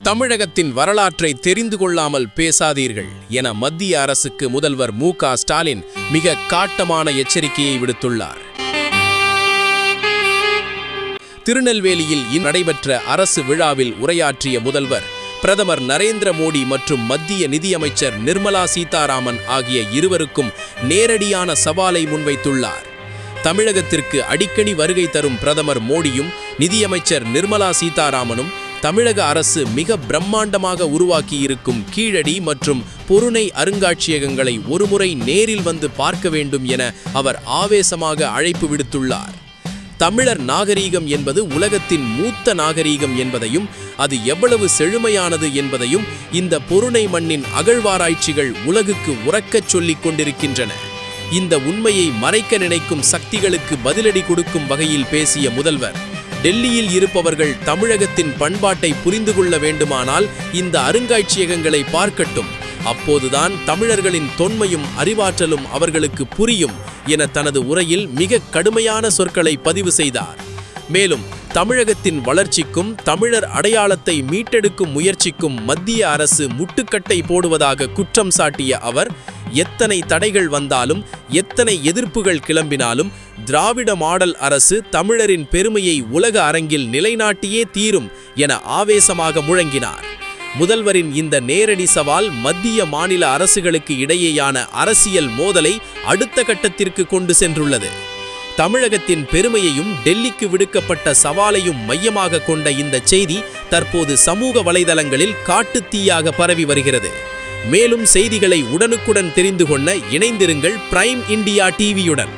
தமிழகத்தின் வரலாற்றை தெரிந்து கொள்ளாமல் பேசாதீர்கள் என மத்திய அரசுக்கு முதல்வர் மு.க. ஸ்டாலின் மிக காட்டமான எச்சரிக்கையை விடுத்துள்ளார். திருநெல்வேலியில் நடைபெற்ற அரசு விழாவில் உரையாற்றிய முதல்வர் பிரதமர் நரேந்திர மோடி மற்றும் மத்திய நிதியமைச்சர் நிர்மலா சீதாராமன் ஆகிய இருவருக்கும் நேரடியான சவாலை முன்வைத்துள்ளார். தமிழகத்திற்கு அடிக்கடி வருகை தரும் பிரதமர் மோடியும் நிதியமைச்சர் நிர்மலா சீதாராமனும் தமிழக அரசு மிக பிரம்மாண்டமாக உருவாக்கியிருக்கும் கீழடி மற்றும் பொருணை அருங்காட்சியகங்களை ஒருமுறை நேரில் வந்து பார்க்க வேண்டும் என அவர் ஆவேசமாக அழைப்பு விடுத்துள்ளார். தமிழர் நாகரீகம் என்பது உலகத்தின் மூத்த நாகரீகம் என்பதையும் அது எவ்வளவு செழுமையானது என்பதையும் இந்த பொருணை மண்ணின் அகழ்வாராய்ச்சிகள் உலகுக்கு உரக்கச் சொல்லிக் கொண்டிருக்கின்றன. இந்த உண்மையை மறைக்க நினைக்கும் சக்திகளுக்கு பதிலடி கொடுக்கும் வகையில் பேசிய முதல்வர், டெல்லியில் இருப்பவர்கள் தமிழகத்தின் பண்பாட்டை புரிந்து கொள்ள வேண்டுமானால் இந்த அருங்காட்சியகங்களை பார்க்கட்டும், அப்போதுதான் தமிழர்களின் தொன்மையும் அறிவாற்றலும் அவர்களுக்கு புரியும் என தனது உரையில் மிக கடுமையான சொற்களை பதிவு செய்தார். மேலும் தமிழகத்தின் வளர்ச்சிக்கும் தமிழர் அடையாளத்தை மீட்டெடுக்கும் முயற்சிக்கும் மத்திய அரசு முட்டுக்கட்டை போடுவதாக குற்றம் சாட்டிய அவர், எத்தனை தடைகள் வந்தாலும் எத்தனை எதிர்ப்புகள் கிளம்பினாலும் திராவிட மாடல் அரசு தமிழரின் பெருமையை உலக அரங்கில் நிலைநாட்டியே தீரும் என ஆவேசமாக முழங்கினார். முதல்வரின் இந்த நேரடி சவால் மத்திய மாநில அரசுகளுக்கு இடையேயான அரசியல் மோதலை அடுத்த கட்டத்திற்கு கொண்டு சென்றுள்ளது. தமிழகத்தின் பெருமையையும் டெல்லிக்கு விடுக்கப்பட்ட சவாலையும் மையமாக கொண்ட இந்த செய்தி தற்போது சமூக வலைதளங்களில் காட்டுத்தீயாக பரவி வருகிறது. மேலும் செய்திகளை உடனுக்குடன் தெரிந்து கொள்ள இணைந்திருங்கள் பிரைம் இந்தியா டிவியுடன்.